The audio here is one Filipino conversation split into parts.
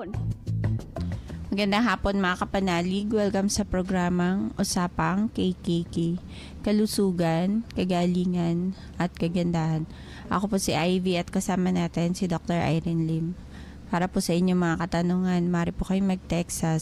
hapon! Magandang hapon mga kapanalig. Welcome sa programang Usapang KKK. Kalusugan, kagalingan, at kagandahan. Ako po si Ivy at kasama natin si Dr. Irene Lim. Para po sa inyong mga katanungan, maaari po kayong mag-text sa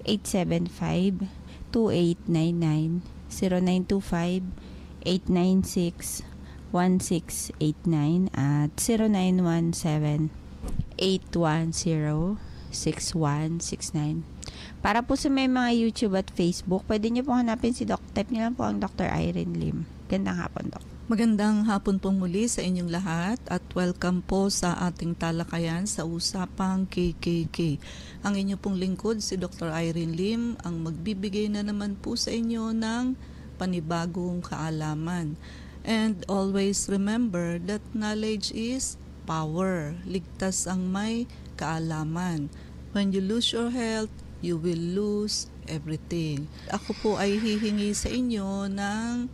0922-875-2899, 0925-896-1689 at 0917-810-6169. Para po sa may mga YouTube at Facebook, pwede niyo po hanapin si Doc. Type niyo lang po ang Dr. Irene Lim. Gandang hapon, Doc. Magandang hapon pong muli sa inyong lahat at welcome po sa ating talakayan sa Usapang KKK. Ang inyo pong lingkod, si Dr. Irene Lim, ang magbibigay na naman po sa inyo ng panibagong kaalaman. And always remember that knowledge is power. Ligtas ang may kaalaman. When you lose your health, you will lose everything. Ako po ay hihingi sa inyo ng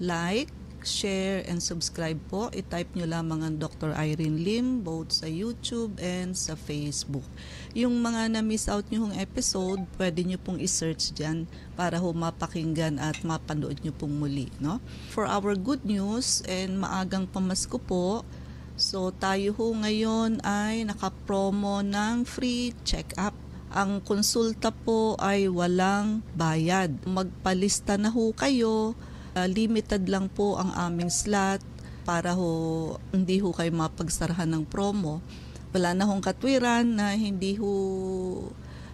like, share, and subscribe po. I-type nyo lamang ang Dr. Irene Lim both sa YouTube and sa Facebook. Yung mga na-miss out nyo hong episode, pwede nyo pong i-search dyan para ho mapakinggan at mapanood nyo pong muli. No? For our good news and maagang pamasko po, so tayo ho ngayon ay nakapromo ng free check-up. Ang konsulta po ay walang bayad. Magpalista na ho kayo. Limited lang po ang aming slot para ho hindi ho kayo mapagsarahan ng promo. Wala na hong katwiran na hindi ho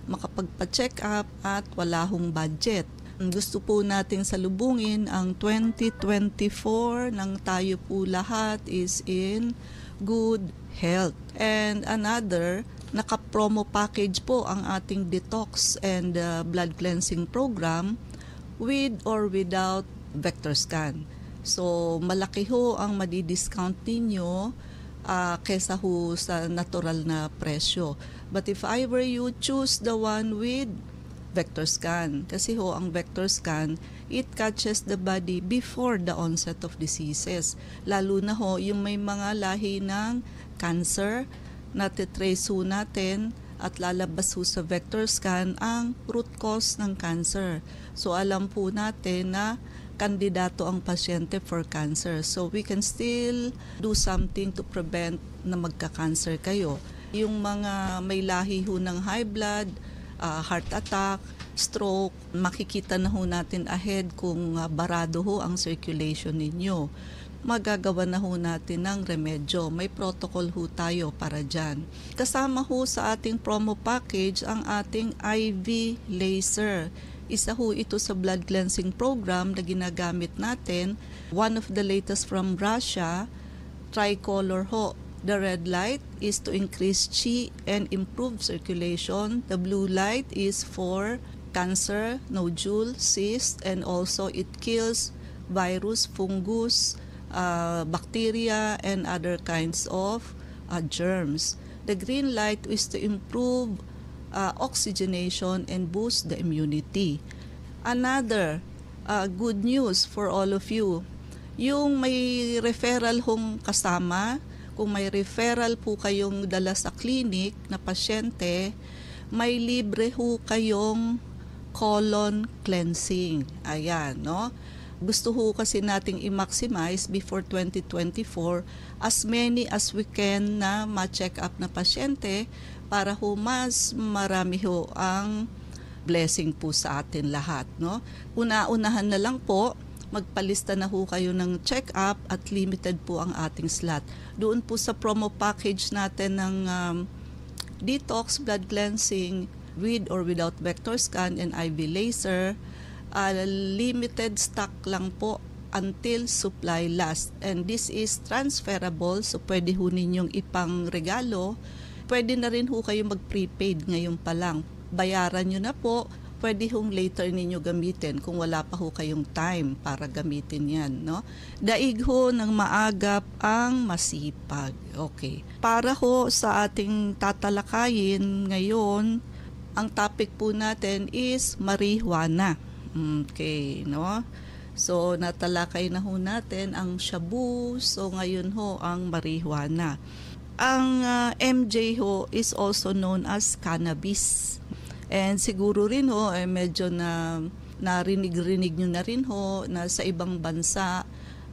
makapagpa-check up at wala hong budget. Gusto po natin salubungin ang 2024 nang tayo po lahat is in good health. And another, naka-promo package po ang ating detox and blood cleansing program with or without vector scan. So, malaki ho ang madi-discount ninyo kesa ho sa natural na presyo. But if I were you, choose the one with vector scan. Kasi ho, ang vector scan, it catches the body before the onset of diseases. Lalo na ho, yung may mga lahi ng cancer, natitrace ho natin at lalabas ho sa vector scan ang root cause ng cancer. So, alam po natin na kandidato ang pasyente for cancer. So, we can still do something to prevent na magka-cancer kayo. Yung mga may lahi ho ng high blood, heart attack, stroke, makikita na ho natin ahead kung barado ho ang circulation ninyo. Magagawa na ho natin ng remedyo. May protocol ho tayo para dyan. Kasama ho sa ating promo package ang ating IV laser. Isa ho ito sa blood cleansing program na ginagamit natin. One of the latest from Russia, tricolor ho. The red light is to increase Qi and improve circulation. The blue light is for cancer, nodule, cyst, and also it kills virus, fungus, bacteria, and other kinds of germs. The green light is to improve oxygenation and boost the immunity. Another good news for all of you, yung may referral hong kasama, kung may referral po kayong dala sa clinic na pasyente, may libre ho kayong colon cleansing. Ayan, no? Gusto ho kasi nating i-maximize before 2024 as many as we can na ma-check up na pasyente para ho mas marami ho ang blessing po sa atin lahat, no? Una-unahan na lang po, magpalista na ho kayo ng check-up at limited po ang ating slot. Doon po sa promo package natin ng detox, blood cleansing, with or without vector scan and IV laser, limited stock lang po until supply last. And this is transferable, so pwede ho ninyong ipang regalo. Pwede na rin ho kayo mag-prepaid ngayon pa lang. Bayaran nyo na po, pwede hong later ninyo gamitin kung wala pa ho kayong time para gamitin yan. No? Daig ho ng maagap ang masipag. Okay. Para ho sa ating tatalakayin ngayon, ang topic po natin is marijuana. Okay, no? So, natalakay na ho natin ang shabu. So, ngayon ho ang marijuana. Ang MJ ho is also known as cannabis. And siguro rin ho, medyo narinig-rinig nyo na rin ho na sa ibang bansa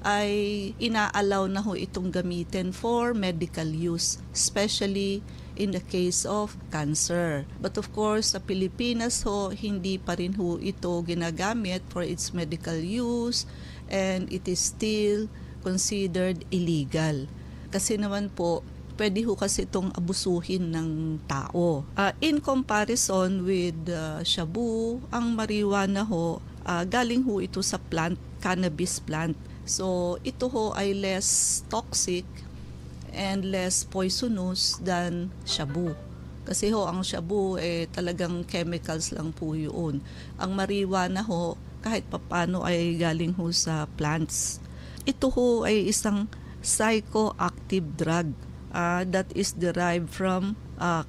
ay inaalaw na ho itong gamitin for medical use, especially in the case of cancer. But of course, sa Pilipinas ho, hindi pa rin ho ito ginagamit for its medical use and it is still considered illegal. Kasi naman po, pwede ho kasi itong abusuhin ng tao. In comparison with shabu, ang marijuana ho, galing ho ito sa plant, cannabis plant. So, ito ho ay less toxic and less poisonous than shabu. Kasi ho, ang shabu talagang chemicals lang po yun. Ang marijuana ho, kahit papano ay galing ho sa plants. Ito ho ay isang psychoactive drug that is derived from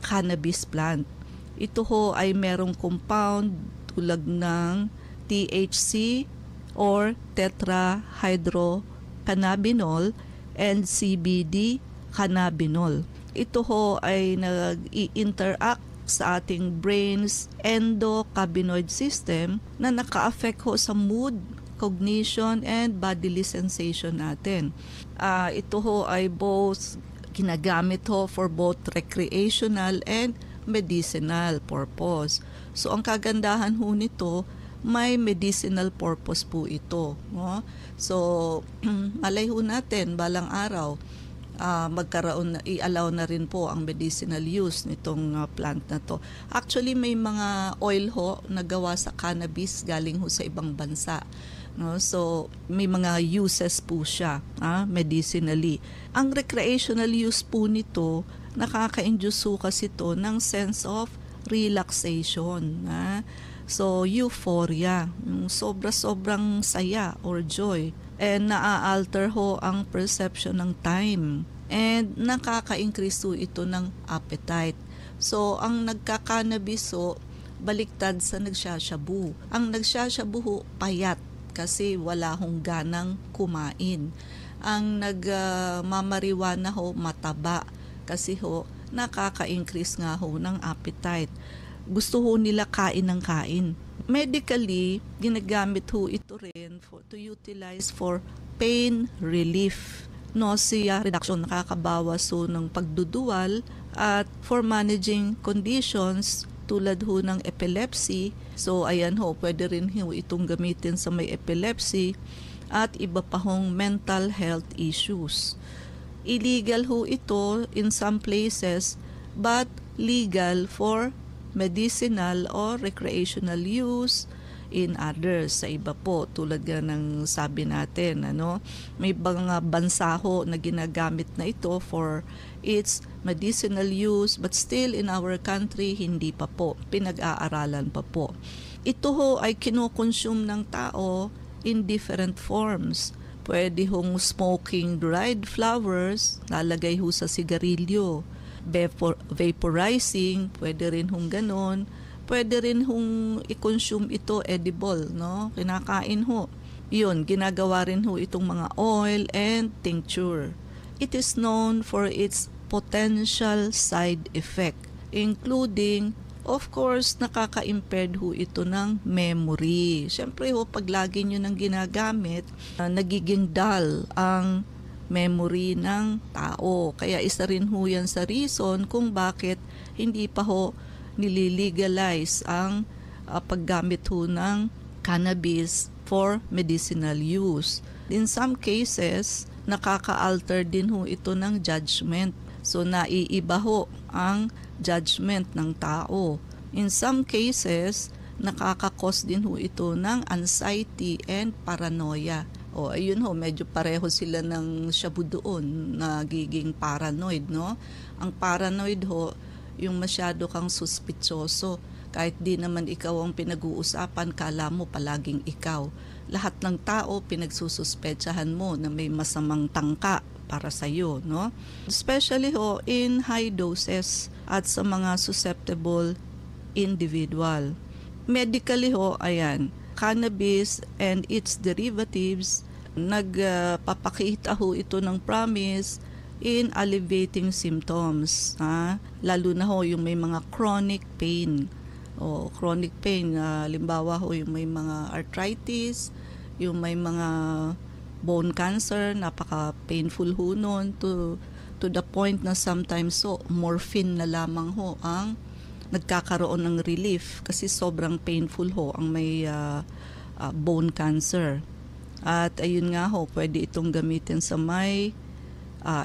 cannabis plant. Ito ho ay merong compound tulad ng THC or tetrahydrocannabinol and CBD cannabinol. Ito ho ay nag-i-interact sa ating brain's endocannabinoid system na naka-affect ho sa mood, cognition, and bodily sensation natin. Ito ho ay both ginagamit ho for both recreational and medicinal purpose. So, ang kagandahan ho nito, may medicinal purpose po ito. No? So, malay ho natin, balang araw, i-allow na rin po ang medicinal use nitong plant na to. Actually, may mga oil ho na gawa sa cannabis galing ho sa ibang bansa. No? So, may mga uses po siya medicinally. Ang recreational use po nito, nakaka-induce ho kasi ito ng sense of relaxation. So, euphoria, yung sobrang saya or joy. And naa-alter ho ang perception ng time. And nakaka-increase ho ito ng appetite. So, ang nagka-cannabis ho, baliktad sa nagsashabu. Ang nagsashabu ho, payat kasi wala hong ganang kumain. Ang nagmamariwana ho, mataba kasi ho, nakaka-increase nga ho ng appetite. Gusto ho nila kain ng kain. Medically, ginagamit ho ito rin to utilize for pain relief, nausea reduction, nakakabawas ho ng pagduduwal, at for managing conditions tulad ho ng epilepsy. So, ayan ho, pwede rin ho itong gamitin sa may epilepsy at iba pa hong mental health issues. Illegal ho ito in some places but legal for medicinal or recreational use in others. Sa iba po, tulad ng sabi natin, may mga bansa ho na ginagamit na ito for its medicinal use, but still in our country, hindi pa po. Pinag-aaralan pa po. Ito ho ay kinokonsume ng tao in different forms. Pwede hong smoking dried flowers, lalagay ho sa sigarilyo. Vaporizing, pwede rin hong ganon. Pwede rin hong i-consume ito edible, kinakain ho. Yun, ginagawa rin ho itong mga oil and tincture. It is known for its potential side effect, including, of course, nakaka-impaired ho ito ng memory. Siyempre ho, pag lagi nyo nang ginagamit, nagiging dull ang memory ng tao. Kaya isa rin ho yan sa reason kung bakit hindi pa ho nililegalize ang paggamit ho ng cannabis for medicinal use. In some cases, nakaka-alter din ho ito ng judgment. So, naiiba ho ang judgment ng tao. In some cases, nakaka-cause din ho ito ng anxiety and paranoia. Ayun ho, medyo pareho sila ng shabu doon, nagiging paranoid, Ang paranoid ho, yung masyado kang suspitsoso. Kahit di naman ikaw ang pinag-uusapan, kala mo palaging ikaw. Lahat ng tao pinagsususpetsahan mo na may masamang tangka para sa iyo, Especially ho in high doses at sa mga susceptible individual. Medically ho, ayan, cannabis and its derivatives, nagpapakita ho ito ng promise in alleviating symptoms. Lalo na ho yung may mga chronic pain. Chronic pain, limbawa ho yung may mga arthritis, yung may mga bone cancer, napaka-painful ho nun to the point na sometimes morphine na lamang ho ang nagkakaroon ng relief kasi sobrang painful ho ang may bone cancer. At ayun nga ho, pwede itong gamitin sa may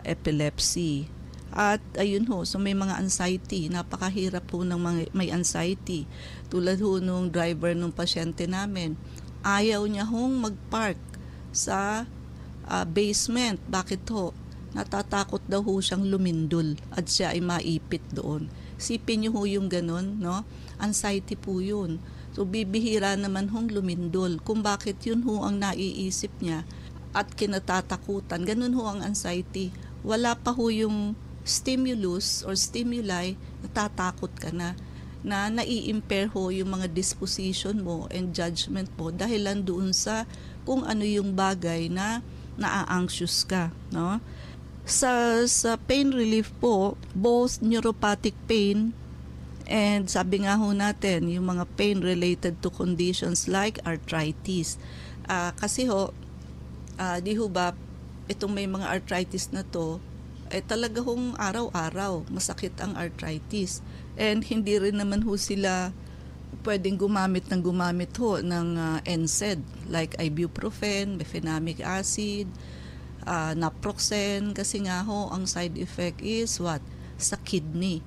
epilepsy. At ayun ho, so may mga anxiety, napakahirap po ng may anxiety. Tulad ho nung driver nung pasyente namin, ayaw niya hong mag-park sa basement. Bakit ho? Natatakot daw ho siyang lumindol at siya ay maipit doon. Sipin niyo ho yung ganun, no? Anxiety po yun. So bibihira naman hong lumindol. Kung bakit yun ho ang naiisip niya at kinatatakutan. Ganun ho ang anxiety. Wala pa ho yung stimulus or stimuli, natatakot ka na nai-impair ho yung mga disposition mo and judgment mo dahilan doon sa kung ano yung bagay na naa-anxious ka, no? Sa pain relief po, both neuropathic pain and sabi nga ho natin, yung mga pain related to conditions like arthritis. Kasi ho, di ho ba, itong may mga arthritis na to, talaga hong araw-araw masakit ang arthritis. And hindi rin naman ho sila pwedeng gumamit ho ng NSAID like ibuprofen, mefenamic acid, naproxen, kasi nga ho ang side effect is what? Sa kidney.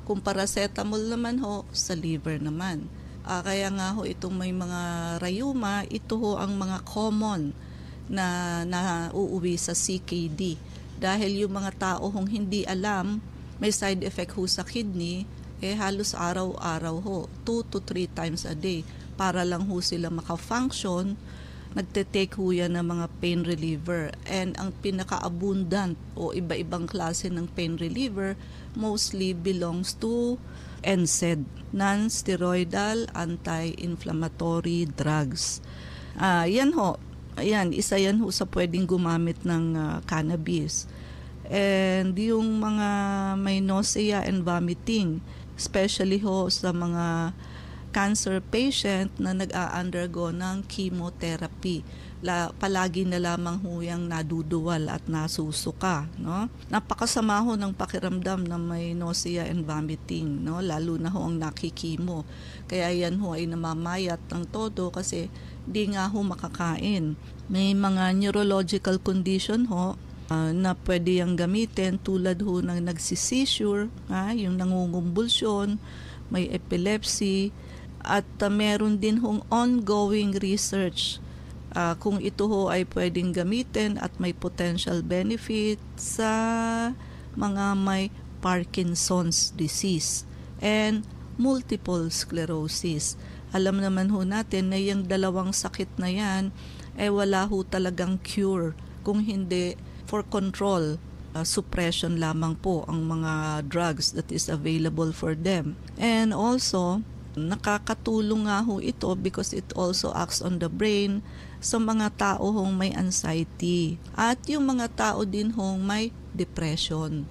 Kung paracetamol naman ho, sa liver naman. Kaya nga ho itong may mga rayuma, ito ho ang mga common na uuwi sa CKD. Dahil yung mga tao hong hindi alam, may side effect ho sa kidney, halos araw-araw ho, 2 to 3 times a day, para lang ho sila maka-function, nagte-take ho yan ng mga pain reliever. And ang pinaka-abundant o iba-ibang klase ng pain reliever mostly belongs to NSAID, non-steroidal anti-inflammatory drugs. Yan ho, ayan, isa yan ho sa pwedeng gumamit ng cannabis. And yung mga may nausea and vomiting, especially ho sa mga cancer patient na nag-a-undergo ng chemotherapy. Palagi na lamang ho yung naduduwal at nasusuka, no? Napakasama ho ng pakiramdam na may nausea and vomiting, no? Lalo na ho ang nakikimo. Kaya yan ho ay namamayat ng todo kasi di nga ho makakain. May mga neurological condition ho na pwede yung gamitin tulad ho ng nagsisissure, yung nangungumbulsyon, may epilepsy, at meron din hong ongoing research kung ito ho ay pwedeng gamitin at may potential benefit sa mga may Parkinson's disease and multiple sclerosis. Alam naman ho natin na yung dalawang sakit na yan wala ho talagang cure, kung hindi for control, suppression lamang po ang mga drugs that is available for them. And also, nakakatulong nga ho ito because it also acts on the brain sa mga tao hong may anxiety at yung mga tao din hong may depression.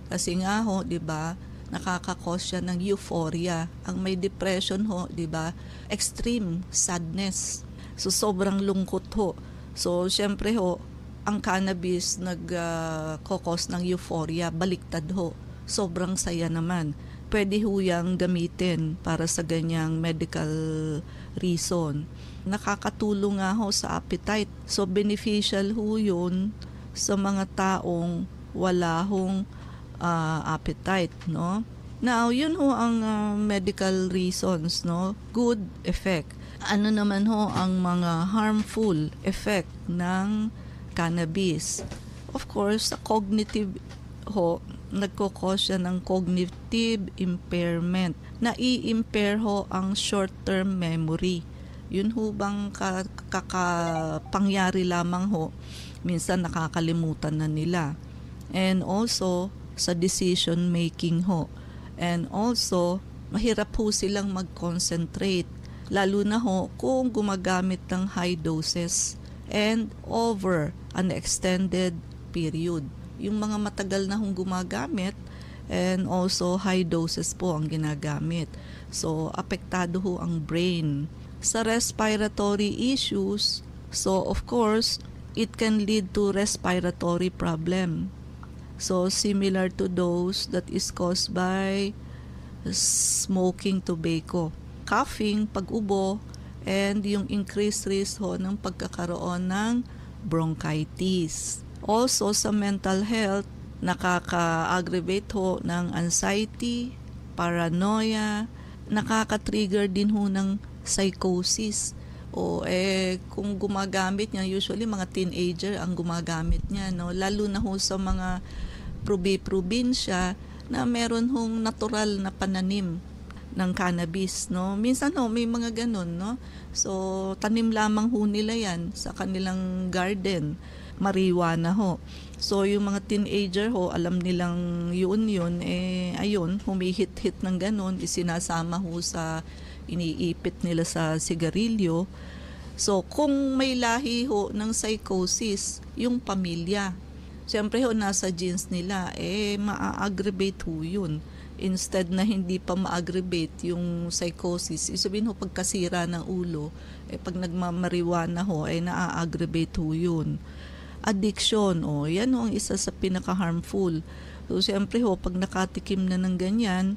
Kasi nga ho, 'di ba, nakaka-cause siya ng euphoria. Ang may depression ho, 'di ba, extreme sadness. So sobrang lungkot ho. So syempre ho, ang cannabis nag-cause ng euphoria, baliktad ho. Sobrang saya naman. Pwede ho yang gamitin para sa ganyang medical reason. Nakakatulong nga ho sa appetite. So beneficial ho yun sa mga taong wala hong appetite, no? Now, yun ho ang medical reasons, no? Good effect. Ano naman ho ang mga harmful effect ng cannabis? Of course, sa cognitive ho, nagko-cause siya ng cognitive impairment. Nai-impair ho ang short-term memory. Yun ho bang kakapangyari lamang ho, minsan nakakalimutan na nila. And also, sa decision making ho. And also, mahirap ho silang mag-concentrate. Lalo na ho kung gumagamit ng high doses and over an extended period. yung mga matagal na hong gumagamit, and also high doses po ang ginagamit. So, apektado ho ang brain. Sa respiratory issues, so of course, it can lead to respiratory problem. So, similar to those that is caused by smoking tobacco, coughing, pag-ubo, and yung increased risk ho ng pagkakaroon ng bronchitis. Also, sa mental health, nakaka-aggravate ho ng anxiety, paranoia, nakaka-trigger din ho ng psychosis. Kung gumagamit niya, usually mga teenager ang gumagamit niya, no? Lalo na ho sa mga probinsya na meron hong natural na pananim ng cannabis, no? Minsan ho, may mga ganun, no? So, tanim lamang ho nila yan sa kanilang garden, marijuana ho. So, yung mga teenager ho, alam nilang yun, ayun, humihit-hit ng ganun, isinasama ho sa, iniipit nila sa sigarilyo. So, kung may lahi ho ng psychosis, yung pamilya, siyempre ho, nasa genes nila, maa-aggravate ho yun. Instead na hindi pa ma-aggravate yung psychosis, isabihin ho, pagkasira ng ulo, pag nagmamariwana ho, naa-aggravate ho yun. Addiction, yan ho ang isa sa pinaka-harmful. So, siyempre ho, pag nakatikim na ng ganyan,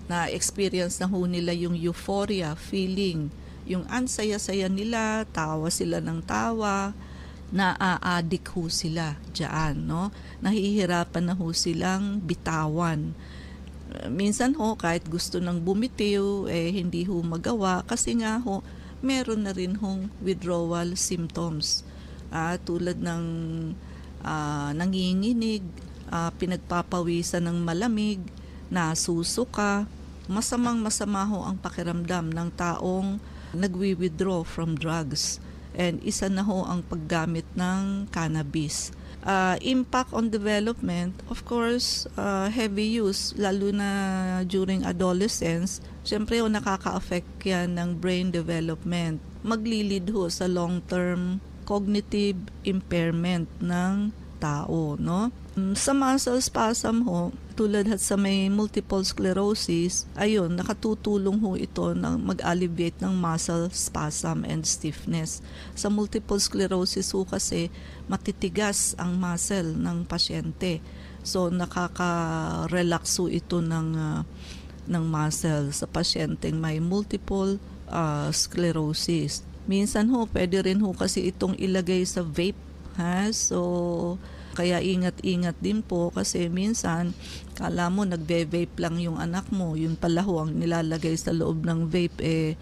na-experience na ho nila yung euphoria, feeling, yung ansaya-saya nila, tawa sila ng tawa, na-a-addict ho sila dyan, no? Nahihirapan na ho silang bitawan. Minsan ho, kahit gusto nang bumitiw, hindi ho magawa kasi nga ho, meron na rin hong withdrawal symptoms. Tulad ng nanginginig, pinagpapawisan ng malamig, nasusuka, masama ho ang pakiramdam ng taong nagwi-withdraw from drugs. And isa na ho ang paggamit ng cannabis. Impact on development, of course, heavy use, lalo na during adolescence, syempre ho nakaka-affect yan ng brain development. Maglilid ho sa long-term cognitive impairment ng tao, no? Sa muscle spasm ho, tulad sa may multiple sclerosis, ayun, nakatutulong ho ito na mag-alleviate ng muscle spasm and stiffness. Sa multiple sclerosis ho kasi, matitigas ang muscle ng pasyente. So, nakaka-relax ho ito ng muscle sa pasyenteng may multiple sclerosis. Minsan ho, pwede rin ho kasi itong ilagay sa vape, ha? So, kaya ingat-ingat din po kasi minsan kala mo nagve-vape lang yung anak mo, yun pala ho ang nilalagay sa loob ng vape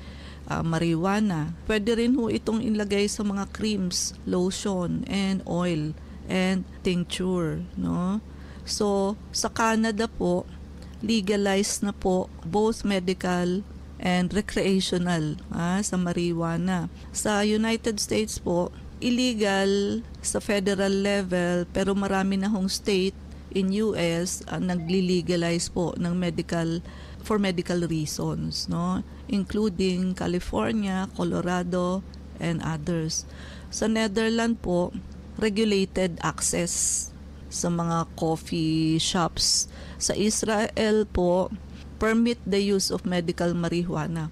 marijuana. Pwede rin ho itong ilagay sa mga creams, lotion, and oil, and tincture, no? So, sa Canada po, legalized na po both medical and recreational sa marijuana. Sa United States po, illegal sa federal level pero marami na hong state in US nagli-legalize po ng for medical reasons, no, including California, Colorado, and others. Sa Netherlands po, regulated access sa mga coffee shops. Sa Israel po, permit the use of medical marijuana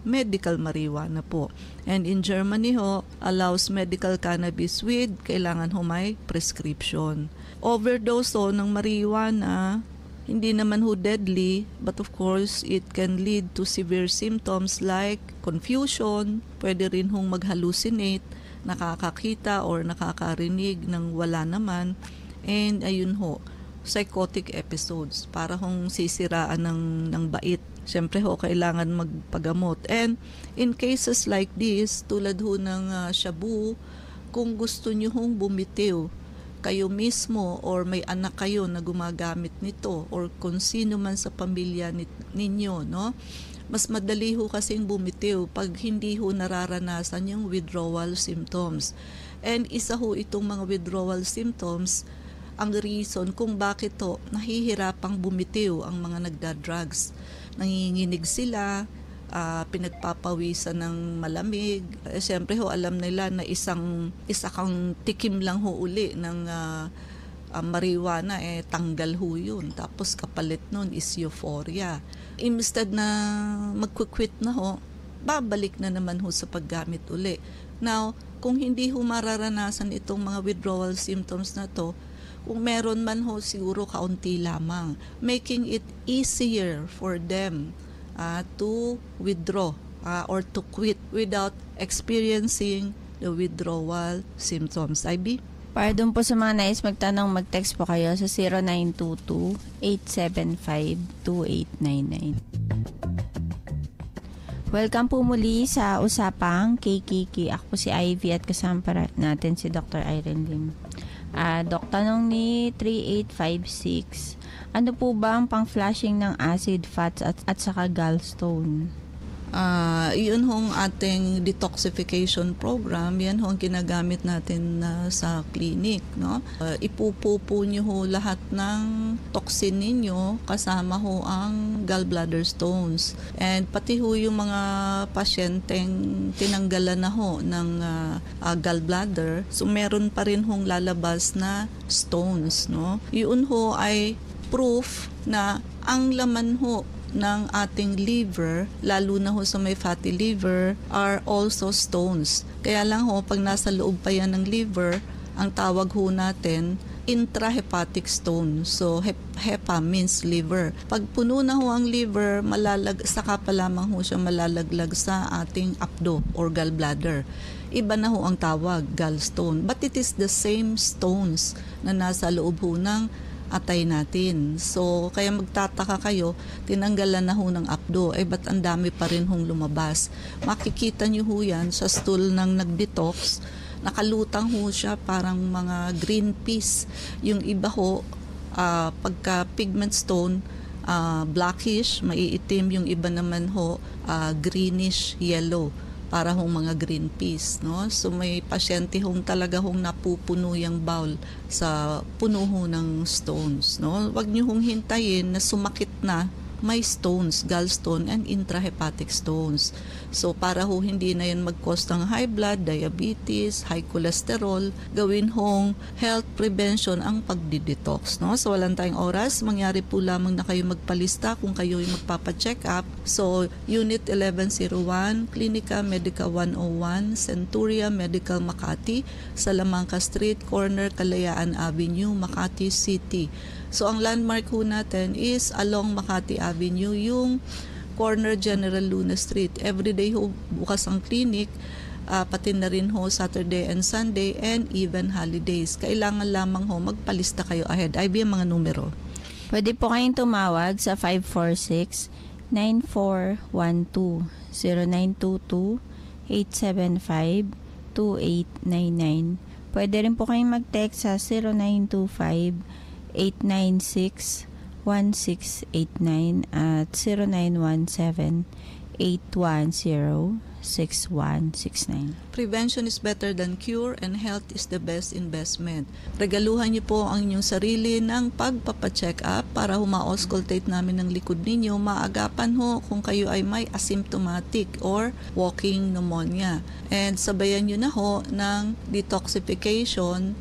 po. And in Germany ho, allows medical cannabis with, kailangan ho may prescription. Overdose ho ng marijuana, hindi naman ho deadly, but of course, it can lead to severe symptoms like confusion, pwede rin hong mag-hallucinate, nakakakita or nakakarinig ng wala naman, and ayun ho, psychotic episodes, para hong sisiraan ng bait. Siyempre ho, kailangan magpagamot. And in cases like this, tulad ho ng shabu, kung gusto nyo hong bumitiw, kayo mismo or may anak kayo na gumagamit nito or kung sino man sa pamilya ninyo, no? Mas madali ho kasing bumitiw pag hindi ho nararanasan yung withdrawal symptoms. And isa ho itong mga withdrawal symptoms ang reason kung bakit to nahihirapang bumitiw ang mga nagda-drugs. Nanginginig sila, pinagpapawisan ng malamig. Siyempre ho, alam nila na isa kang tikim lang ho uli marijuana, tanggal ho yun. Tapos kapalit nun is euphoria. Instead na magkukwit na ho, babalik na naman ho sa paggamit uli. Now, kung hindi ho mararanasan itong mga withdrawal symptoms na to, kung meron man ho, siguro kaunti lamang, making it easier for them to withdraw or to quit without experiencing the withdrawal symptoms. IB? Para dun po sa mga nais magtanong, mag-text po kayo sa 0922-875-2899. Welcome po muli sa Usapang KKK. Ako po si Ivy at kasama natin si Dr. Irene Lim. Dok, tanong ni 3856, ano po ba ang pang-flushing ng acid, fats at saka gallstone? Yun hong ating detoxification program, yan hong ginagamit natin sa clinic, no? Ipupupo nyo ho lahat ng toxin ninyo, kasama ho ang gallbladder stones. And pati ho yung mga pasyenteng tinanggalan na ho ng gallbladder, so meron pa rin hong lalabas na stones, no? Yun ho ay proof na ang laman ho ng ating liver, lalo na ho sa may fatty liver, are also stones. Kaya lang ho, pag nasa loob pa yan ng liver, ang tawag ho natin, intrahepatic stone. So, hepa means liver. Pag puno na ho ang liver, saka pa lamang ho siya malalaglag sa ating apdo or gallbladder. Iba na ho ang tawag, gallstone. But it is the same stones na nasa loob ho ng atay natin. So, kaya magtataka kayo, tinanggalan na ho ng apdo, ba't ang dami pa rin hong lumabas? Makikita nyo ho yan sa stool ng nag-detox, nakalutang ho siya parang mga green peas. Yung iba ho, pagka pigment stone, blackish, maiitim, yung iba naman ho, greenish yellow, para hong mga green peas, no? So may pasyente hong talaga hong napupuno yung bowl sa puno ho ng stones, no? Wag niyo hong hintayin na sumakit na, may stones, gallstone and intrahepatic stones. So para ho hindi na yan mag-cause ng high blood, diabetes, high cholesterol, gawin hong health prevention ang pagdi-detox, no? So walang tayong oras, mangyari po lamang na kayo magpalista kung kayo ay magpapa-check up. So Unit 1101, Clinica Medica 101, Centuria Medical Makati, Salamanca Street, corner Kalayaan Avenue, Makati City. So ang landmark ho natin is along Makati Avenue, yung corner General Luna Street. Everyday ho bukas ang clinic, pati na rin ho Saturday and Sunday and even holidays. Kailangan lamang ho magpalista kayo ahead. IB ang mga numero. Pwede po kayong tumawag sa 546-9412, 0922-875-2899. Pwede rin po kayong mag-text sa 0925-896-1689 at 0917-810-6169. Prevention is better than cure and health is the best investment. Regaluhan niyo po ang inyong sarili ng pagpapacheck up para ma-auscultate namin ng likod ninyo. Maagapan ho kung kayo ay may asymptomatic or walking pneumonia. And sabayan nyo na ho ng detoxification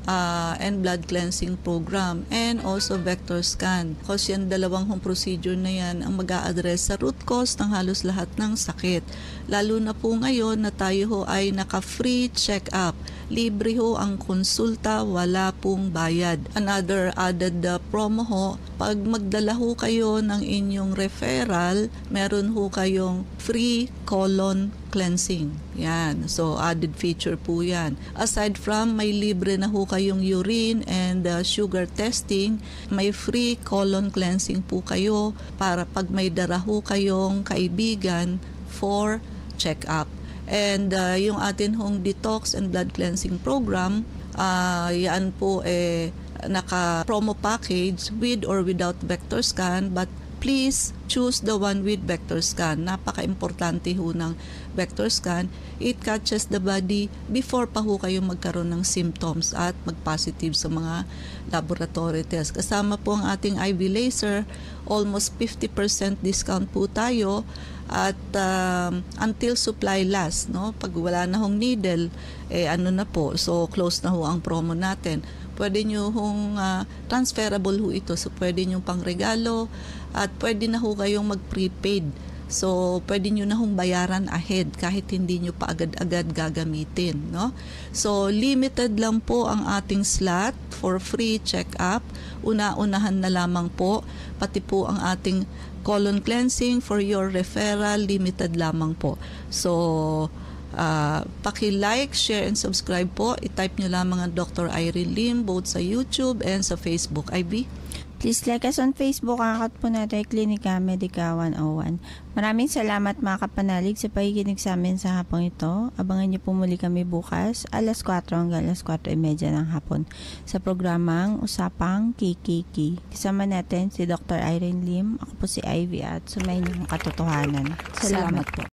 and blood cleansing program and also vector scan. Kasi yan dalawang procedure na yan ang mag-a-address sa root cause ng halos lahat ng sakit. Lalo na po ngayon na tayo ho ay naka-free check-up. Libre ho ang konsulta, wala pong bayad. Another added promo ho, pag magdala ho kayo ng inyong referral, meron ho kayong free colon cleansing. Yan. So, added feature po yan. Aside from may libre na ho kayong urine and sugar testing, may free colon cleansing po kayo para pag may dara ho kayong kaibigan for check-up. And yung atin hong detox and blood cleansing program, yan po naka-promo package with or without vector scan, but please choose the one with vector scan. Napaka-importante ho ng vector scan. It catches the body before pa ho kayo magkaroon ng symptoms at mag-positive sa mga laboratory test. Kasama po ang ating IV laser, almost 50% discount po tayo at until supply lasts, no? Pag wala na hong needle, ano na po, so close na ho ang promo natin. pwede nyo hong transferable ho ito. So, pwede nyo pang regalo at pwede na ho kayong mag-prepaid. So, pwede nyo na hong bayaran ahead kahit hindi nyo pa agad-agad gagamitin, no? So, limited lang po ang ating slot for free check-up. Una-unahan na lamang po, pati po ang ating colon cleansing for your referral, limited lamang po. So, paki-like, share, and subscribe po. I-type nyo lamang ang Dr. Irene Lim both sa YouTube and sa Facebook. IB? Please like us on Facebook. Ang account po natin ay Klinika Medica 101. Maraming salamat mga kapanalig sa pakikinig sa amin sa hapong ito. Abangan niyo po muli kami bukas alas 4 hanggang alas 4:30 ng hapon sa programang Usapang KKK. Kasama natin si Dr. Irene Lim. Ako po si Ivy at sumayin niyo ang katotohanan. Salamat po.